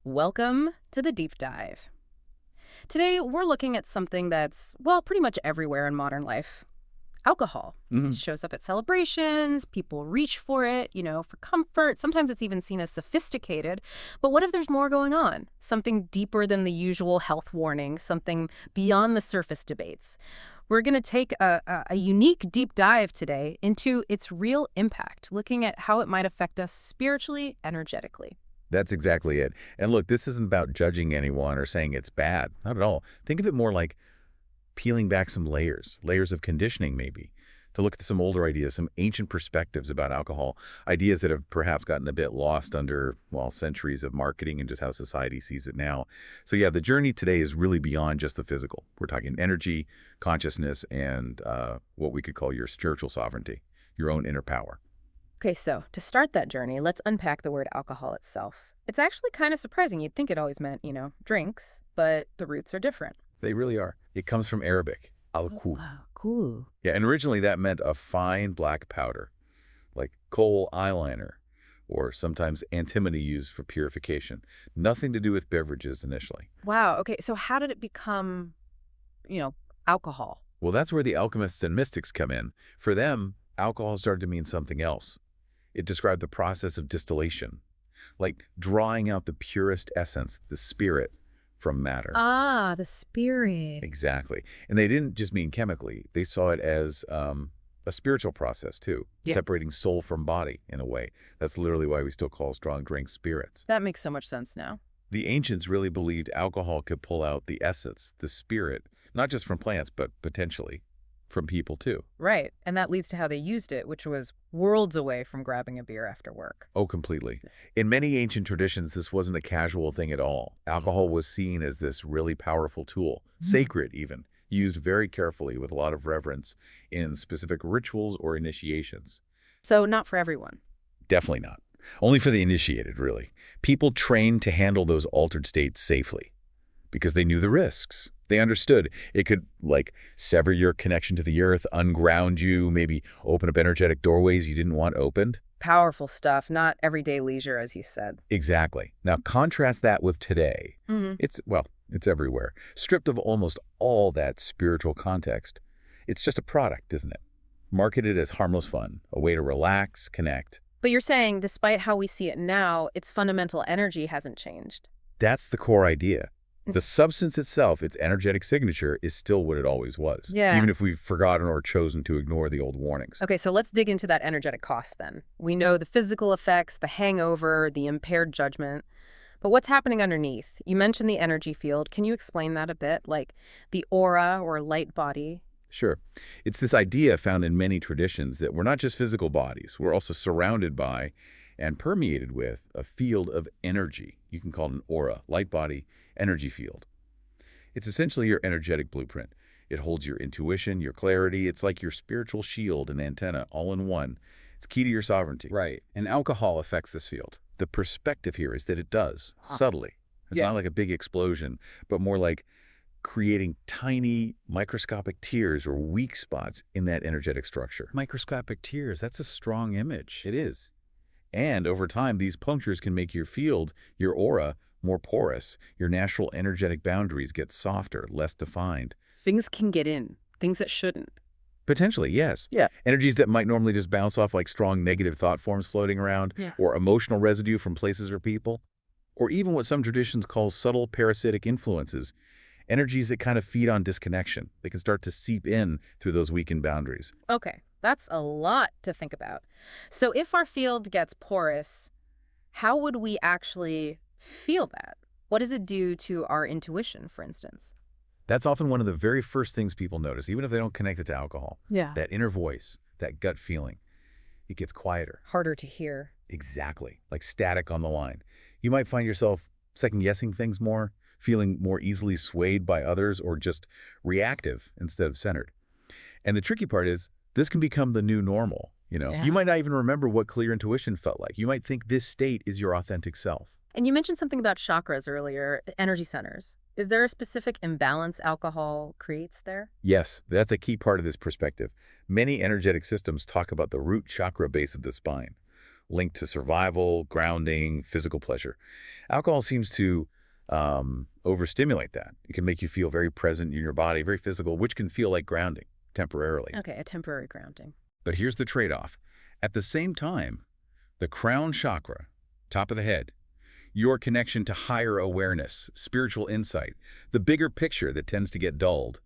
Welcome to the deep dive. Today, we're looking at something that's, well, pretty much everywhere in modern life. Alcohol. It Mhm. shows up at celebrations, people reach for it, for comfort. Sometimes it's even seen as sophisticated. But what if there's more going on? Something deeper than the usual health warning, something beyond the surface debates. We're going to take a unique deep dive today into its real impact, looking at how it might affect us spiritually, energetically. That's exactly it. And look, this isn't about judging anyone or saying it's bad. Not at all. Think of it more like peeling back some layers of conditioning maybe, to look at some older ideas, some ancient perspectives about alcohol, ideas that have perhaps gotten a bit lost under, well, centuries of marketing and just how society sees it now. So yeah, the journey today is really beyond just the physical. We're talking energy, consciousness, and what we could call your spiritual sovereignty, your own inner power. Okay, so to start that journey, let's unpack the word alcohol itself. It's actually kind of surprising. You'd think it always meant, drinks, but the roots are different. They really are. It comes from Arabic, Oh, al. wow, cool. Yeah, and originally that meant a fine black powder, like coal eyeliner, or sometimes antimony used for purification. Nothing to do with beverages initially. Wow, okay, so how did it become, you know, alcohol? Well, that's where the alchemists and mystics come in. For them, alcohol started to mean something else. It described the process of distillation, like drawing out the purest essence, the spirit, from matter. Ah, the spirit. Exactly. And they didn't just mean chemically. They saw it as a spiritual process, too, Yeah. separating soul from body in a way. That's literally why we still call strong drinks spirits. That makes so much sense now. The ancients really believed alcohol could pull out the essence, the spirit, not just from plants, but potentially from people, too. Right, and that leads to how they used it, which was worlds away from grabbing a beer after work. Oh, completely. In many ancient traditions, this wasn't a casual thing at all. Alcohol was seen as this really powerful tool, sacred even, used very carefully with a lot of reverence in specific rituals or initiations. So not for everyone. Definitely not. Only for the initiated, really. People trained to handle those altered states safely because they knew the risks. They understood it could, like, sever your connection to the earth, unground you, maybe open up energetic doorways you didn't want opened. Powerful stuff, not everyday leisure, as you said. Exactly. Now contrast that with today. Hmm. It's everywhere. Stripped of almost all that spiritual context. It's just a product, isn't it? Marketed as harmless fun, a way to relax, connect. But you're saying, despite how we see it now, its fundamental energy hasn't changed. That's the core idea. The substance itself, its energetic signature, is still what it always was, Yeah. even if we've forgotten or chosen to ignore the old warnings. Okay, so let's dig into that energetic cost then. We know the physical effects, the hangover, the impaired judgment. But what's happening underneath? You mentioned the energy field. Can you explain that a bit? Like the aura or light body? Sure. It's this idea found in many traditions that we're not just physical bodies, we're also surrounded by and permeated with a field of energy. You can call it an aura, light body, energy field. It's essentially your energetic blueprint. It holds your intuition, your clarity. It's like your spiritual shield and antenna all in one. It's key to your sovereignty. Right. And alcohol affects this field. The perspective here is that it does, subtly. It's Yeah. not like a big explosion, but more like creating tiny microscopic tears or weak spots in that energetic structure. Microscopic tears, that's a strong image. It is. And over time, these punctures can make your field, your aura, more porous. Your natural energetic boundaries get softer, less defined. Things can get in, things that shouldn't. Potentially, yes. Yeah. Energies that might normally just bounce off like strong negative thought forms floating around, Yeah. or emotional residue from places or people, or even what some traditions call subtle parasitic influences, energies that kind of feed on disconnection. They can start to seep in through those weakened boundaries. Okay, that's a lot to think about. So if our field gets porous, how would we actually feel that? What does it do to our intuition, for instance? That's often one of the very first things people notice, even if they don't connect it to alcohol. Yeah. That inner voice, that gut feeling. It gets quieter. Harder to hear. Exactly. Like static on the line. You might find yourself second-guessing things more, feeling more easily swayed by others, or just reactive instead of centered. And the tricky part is, this can become the new normal. Yeah. You might not even remember what clear intuition felt like. You might think this state is your authentic self. And you mentioned something about chakras earlier, energy centers. Is there a specific imbalance alcohol creates there? Yes, that's a key part of this perspective. Many energetic systems talk about the root chakra base of the spine, linked to survival, grounding, physical pleasure. Alcohol seems to overstimulate that. It can make you feel very present in your body, very physical, which can feel like grounding temporarily. Okay, a temporary grounding. But here's the trade-off. At the same time, the crown chakra, top of the head, your connection to higher awareness, spiritual insight, the bigger picture that tends to get dulled,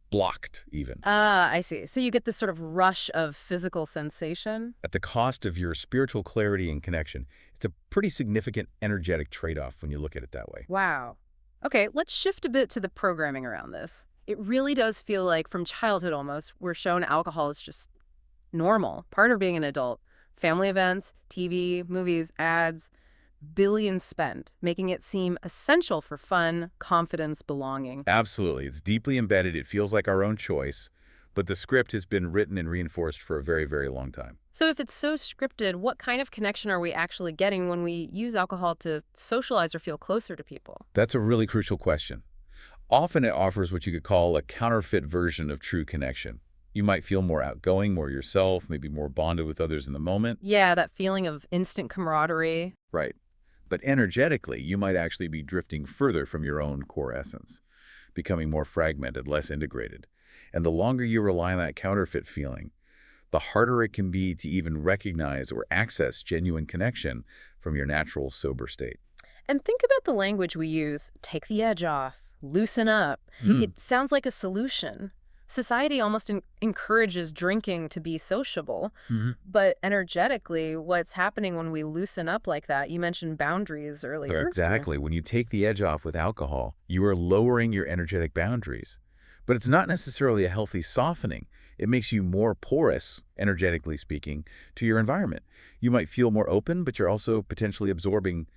blocked even, Ah, I see. So you get this sort of rush of physical sensation? at the cost of your spiritual clarity and connection. It's a pretty significant energetic trade-off when you look at it that way. Wow. Okay, let's shift a bit to the programming around this. It really does feel like from childhood almost, we're shown alcohol is just normal, part of being an adult. Family events, TV, movies, ads, billions spent, making it seem essential for fun, confidence, belonging. Absolutely. It's deeply embedded. It feels like our own choice, but the script has been written and reinforced for a very, very long time. So if it's so scripted, what kind of connection are we actually getting when we use alcohol to socialize or feel closer to people? That's a really crucial question. Often it offers what you could call a counterfeit version of true connection. You might feel more outgoing, more yourself, maybe more bonded with others in the moment. Yeah, that feeling of instant camaraderie. Right. But energetically, you might actually be drifting further from your own core essence, becoming more fragmented, less integrated. And the longer you rely on that counterfeit feeling, the harder it can be to even recognize or access genuine connection from your natural sober state. And think about the language we use, take the edge off, loosen up. It sounds like a solution. Society almost encourages drinking to be sociable, but energetically, what's happening when we loosen up like that? You mentioned boundaries earlier. Exactly. When you take the edge off with alcohol, you are lowering your energetic boundaries. But it's not necessarily a healthy softening. It makes you more porous, energetically speaking, to your environment. You might feel more open, but you're also potentially absorbing,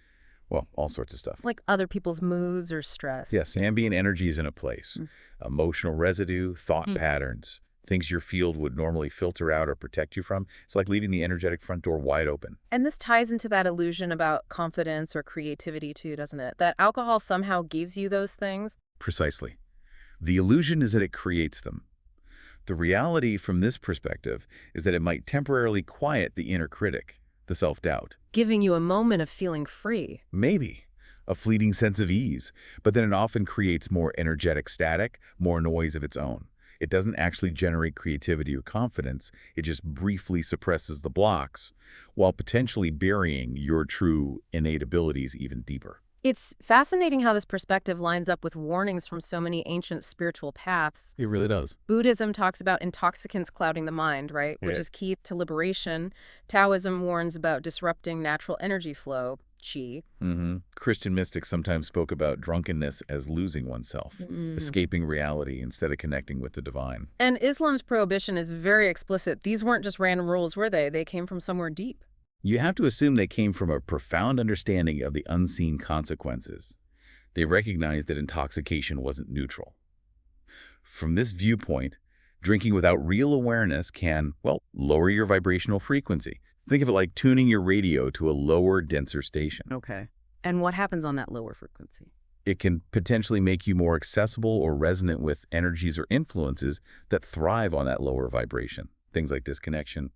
well, all sorts of stuff. Like other people's moods or stress. Yes, ambient energy is in a place. Emotional residue, thought patterns, things your field would normally filter out or protect you from. It's like leaving the energetic front door wide open. And this ties into that illusion about confidence or creativity too, doesn't it? That alcohol somehow gives you those things. Precisely. The illusion is that it creates them. The reality from this perspective is that it might temporarily quiet the inner critic, the self-doubt. Giving you a moment of feeling free. Maybe a fleeting sense of ease, but then it often creates more energetic static, more noise of its own. It doesn't actually generate creativity or confidence. It just briefly suppresses the blocks while potentially burying your true innate abilities even deeper. It's fascinating how this perspective lines up with warnings from so many ancient spiritual paths. It really does. Buddhism talks about intoxicants clouding the mind, right? Which Yeah. is key to liberation. Taoism warns about disrupting natural energy flow, qi. Christian mystics sometimes spoke about drunkenness as losing oneself, escaping reality instead of connecting with the divine. And Islam's prohibition is very explicit. These weren't just random rules, were they? They came from somewhere deep. You have to assume they came from a profound understanding of the unseen consequences. They recognized that intoxication wasn't neutral. From this viewpoint, drinking without real awareness can, well, lower your vibrational frequency. Think of it like tuning your radio to a lower, denser station. Okay. And what happens on that lower frequency? It can potentially make you more accessible or resonant with energies or influences that thrive on that lower vibration. Things like disconnection,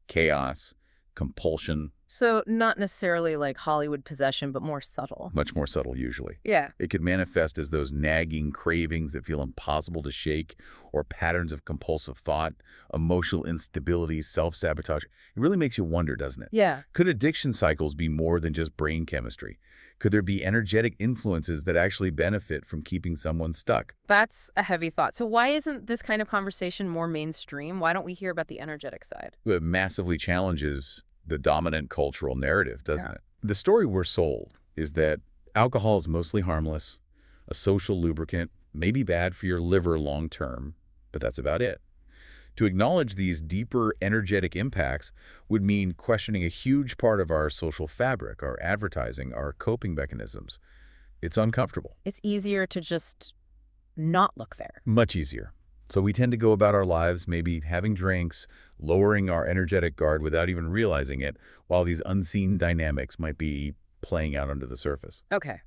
chaos, compulsion, So not necessarily like Hollywood possession, but more subtle. much more subtle usually. Yeah. It could manifest as those nagging cravings that feel impossible to shake, or patterns of compulsive thought, emotional instability, self-sabotage. It really makes you wonder, doesn't it? Yeah. Could addiction cycles be more than just brain chemistry? Could there be energetic influences that actually benefit from keeping someone stuck? That's a heavy thought. So why isn't this kind of conversation more mainstream? Why don't we hear about the energetic side? It massively challenges the dominant cultural narrative, doesn't it? The story we're sold is that alcohol is mostly harmless, a social lubricant, maybe bad for your liver long term, but that's about it. To acknowledge these deeper energetic impacts would mean questioning a huge part of our social fabric, our advertising, our coping mechanisms. It's uncomfortable. It's easier to just not look there. Much easier. So we tend to go about our lives maybe having drinks, lowering our energetic guard without even realizing it, while these unseen dynamics might be playing out under the surface. Okay.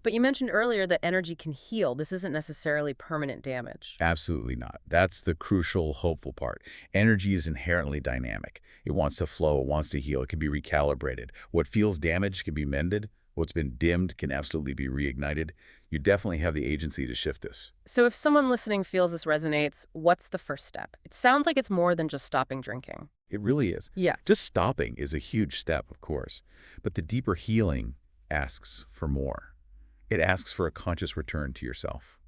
But you mentioned earlier that energy can heal. This isn't necessarily permanent damage. Absolutely not. That's the crucial, hopeful part. Energy is inherently dynamic. It wants to flow, it wants to heal, it can be recalibrated. What feels damaged can be mended. What's been dimmed can absolutely be reignited. You definitely have the agency to shift this. So if someone listening feels this resonates, what's the first step? It sounds like it's more than just stopping drinking. It really is. Yeah. Just stopping is a huge step, of course. But the deeper healing asks for more. It asks for a conscious return to yourself,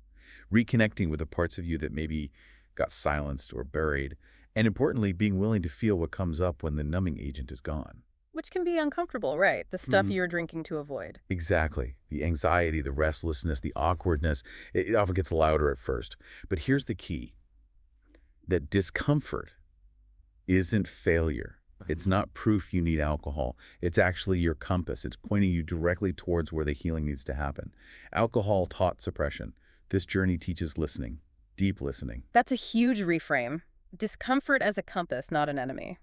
reconnecting with the parts of you that maybe got silenced or buried, and importantly, being willing to feel what comes up when the numbing agent is gone. Which can be uncomfortable, right? The stuff you're drinking to avoid. Exactly. The anxiety, the restlessness, the awkwardness, it often gets louder at first. But here's the key, that discomfort isn't failure. It's not proof you need alcohol. It's actually your compass. It's pointing you directly towards where the healing needs to happen. Alcohol taught suppression. This journey teaches listening, deep listening. That's a huge reframe. Discomfort as a compass, not an enemy.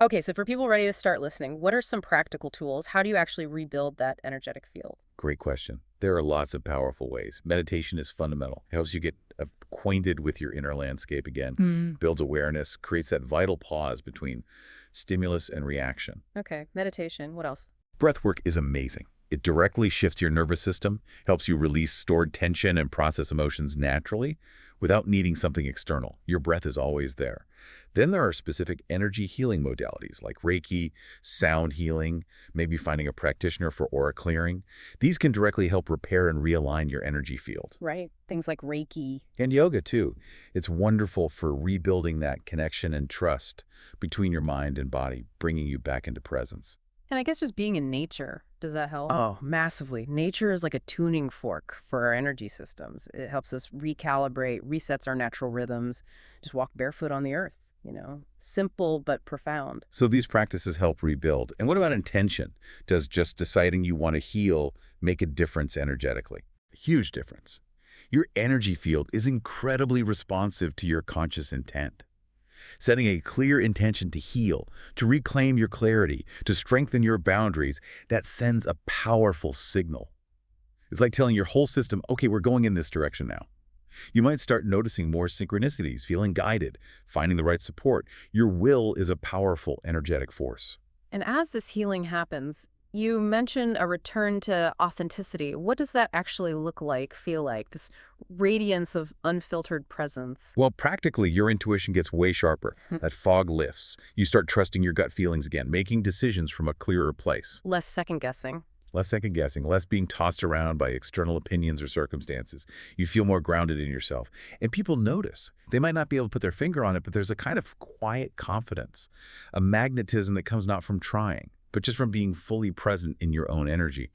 Okay, so for people ready to start listening, what are some practical tools? How do you actually rebuild that energetic field? Great question. There are lots of powerful ways. Meditation is fundamental. It helps you get acquainted with your inner landscape again, builds awareness, creates that vital pause between stimulus and reaction. Okay, meditation. What else? Breath work is amazing. It directly shifts your nervous system, helps you release stored tension and process emotions naturally without needing something external. Your breath is always there. Then there are specific energy healing modalities like Reiki, sound healing, maybe finding a practitioner for aura clearing. These can directly help repair and realign your energy field. Right. Things like Reiki. And yoga, too. It's wonderful for rebuilding that connection and trust between your mind and body, bringing you back into presence. And I guess just being in nature, does that help? Oh, massively. Nature is like a tuning fork for our energy systems. It helps us recalibrate, resets our natural rhythms, just walk barefoot on the earth, Simple but profound. So these practices help rebuild. And what about intention? Does just deciding you want to heal make a difference energetically? A huge difference. Your energy field is incredibly responsive to your conscious intent. Setting a clear intention to heal, to reclaim your clarity, to strengthen your boundaries, that sends a powerful signal. It's like telling your whole system, okay, we're going in this direction now. You might start noticing more synchronicities, feeling guided, finding the right support. Your will is a powerful, energetic force. And as this healing happens, you mentioned a return to authenticity. What does that actually look like, feel like, this radiance of unfiltered presence? Well, practically, your intuition gets way sharper. That fog lifts. You start trusting your gut feelings again, making decisions from a clearer place. Less second-guessing. Less second-guessing, less being tossed around by external opinions or circumstances. You feel more grounded in yourself. And people notice. They might not be able to put their finger on it, but there's a kind of quiet confidence, a magnetism that comes not from trying, but just from being fully present in your own energy.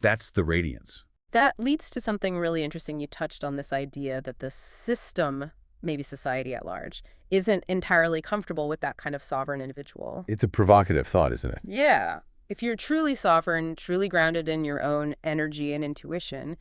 That's the radiance. That leads to something really interesting. You touched on this idea that the system, maybe society at large, isn't entirely comfortable with that kind of sovereign individual. It's a provocative thought, isn't it? Yeah. If you're truly sovereign, truly grounded in your own energy and intuition,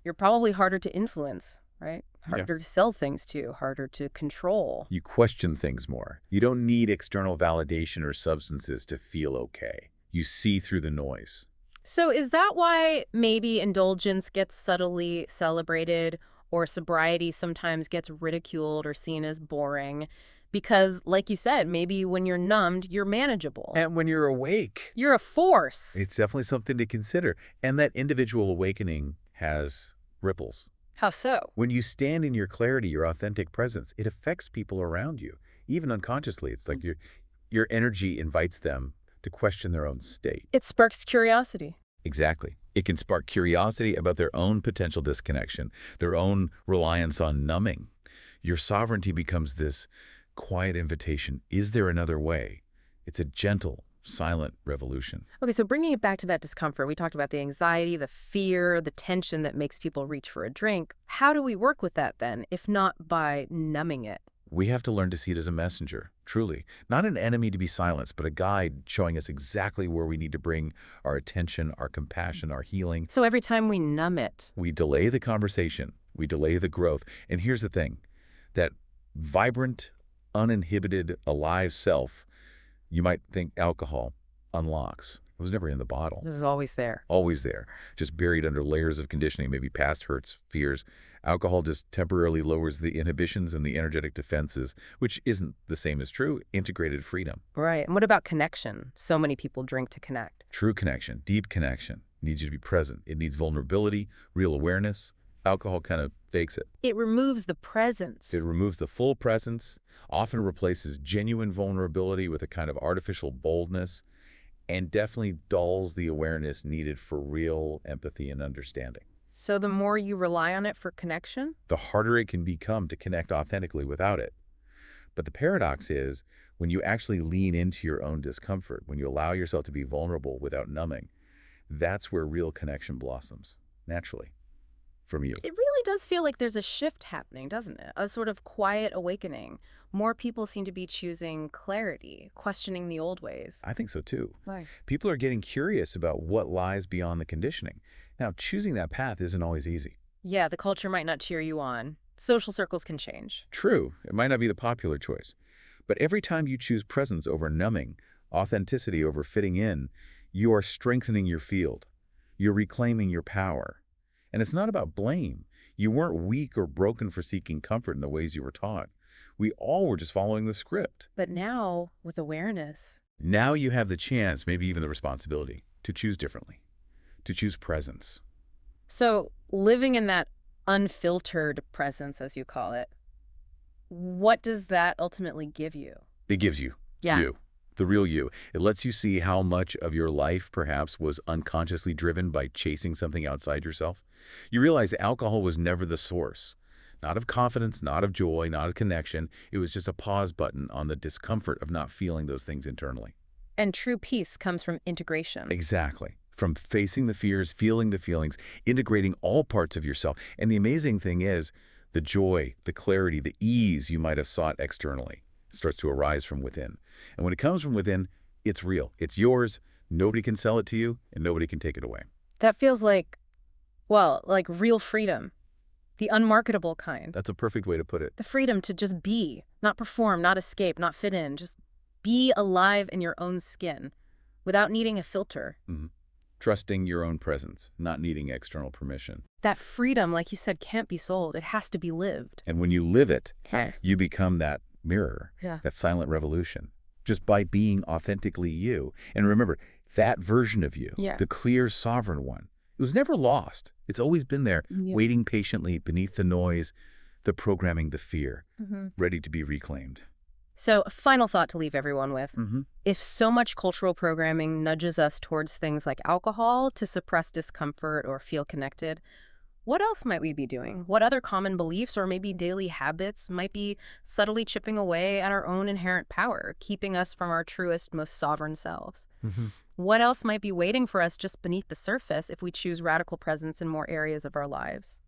you're probably harder to influence, right? Harder to sell things to, harder to control. You question things more. You don't need external validation or substances to feel okay. You see through the noise. So is that why maybe indulgence gets subtly celebrated, or sobriety sometimes gets ridiculed or seen as boring? Because, like you said, maybe when you're numbed, you're manageable. And when you're awake, You're a force. it's definitely something to consider. And that individual awakening has ripples. How so? When you stand in your clarity, your authentic presence, it affects people around you, even unconsciously. It's like your energy invites them to question their own state. It sparks curiosity. Exactly. It can spark curiosity about their own potential disconnection, their own reliance on numbing. Your sovereignty becomes this quiet invitation. Is there another way? It's a gentle, silent revolution. Okay, so bringing it back to that discomfort, we talked about the anxiety, the fear, the tension that makes people reach for a drink. How do we work with that then, if not by numbing it? We have to learn to see it as a messenger, truly. Not an enemy to be silenced, but a guide showing us exactly where we need to bring our attention, our compassion, our healing. So every time we numb it, We delay the conversation. We delay the growth. And here's the thing, that vibrant, uninhibited, alive self, you might think alcohol, unlocks. It was never in the bottle. It was always there. Always there, just buried under layers of conditioning, maybe past hurts, fears. Alcohol just temporarily lowers the inhibitions and the energetic defenses, which isn't the same as true integrated freedom. Right. And what about connection? So many people drink to connect. True connection, deep connection, needs you to be present. It needs vulnerability, real awareness. Alcohol kind of fakes it. It removes the presence. It removes the full presence, often replaces genuine vulnerability with a kind of artificial boldness, and definitely dulls the awareness needed for real empathy and understanding. So the more you rely on it for connection? The harder it can become to connect authentically without it. But the paradox is, when you actually lean into your own discomfort, when you allow yourself to be vulnerable without numbing, that's where real connection blossoms, naturally, from you. It really does feel like there's a shift happening, doesn't it? A sort of quiet awakening. More people seem to be choosing clarity, questioning the old ways. I think so too. Right. People are getting curious about what lies beyond the conditioning. Now, choosing that path isn't always easy. Yeah, the culture might not cheer you on. Social circles can change. True, it might not be the popular choice. But every time you choose presence over numbing, authenticity over fitting in, you are strengthening your field. You're reclaiming your power. And it's not about blame. You weren't weak or broken for seeking comfort in the ways you were taught. We all were just following the script. But now, with awareness, Now you have the chance, maybe even the responsibility, to choose differently, to choose presence. so living in that unfiltered presence, as you call it, what does that ultimately give you? It gives you, Yeah. you, the real you. It lets you see how much of your life perhaps was unconsciously driven by chasing something outside yourself. You realize alcohol was never the source. Not of confidence, not of joy, not of connection. It was just a pause button on the discomfort of not feeling those things internally. And true peace comes from integration. Exactly. From facing the fears, feeling the feelings, integrating all parts of yourself. And the amazing thing is, the joy, the clarity, the ease you might have sought externally starts to arise from within. And when it comes from within, it's real. It's yours. Nobody can sell it to you, and nobody can take it away. That feels like, well, like real freedom. The unmarketable kind. That's a perfect way to put it. The freedom to just be, not perform, not escape, not fit in. Just be alive in your own skin without needing a filter. Trusting your own presence, not needing external permission. That freedom, like you said, can't be sold. It has to be lived. And when you live it, Okay. you become that mirror, Yeah. that silent revolution, just by being authentically you. And remember, that version of you, Yeah. the clear, sovereign one, it was never lost. It's always been there, Yeah. waiting patiently beneath the noise, the programming, the fear, Mm-hmm. ready to be reclaimed. So, a final thought to leave everyone with. Mm-hmm. If so much cultural programming nudges us towards things like alcohol to suppress discomfort or feel connected, what else might we be doing? What other common beliefs or maybe daily habits might be subtly chipping away at our own inherent power, keeping us from our truest, most sovereign selves? What else might be waiting for us just beneath the surface if we choose radical presence in more areas of our lives?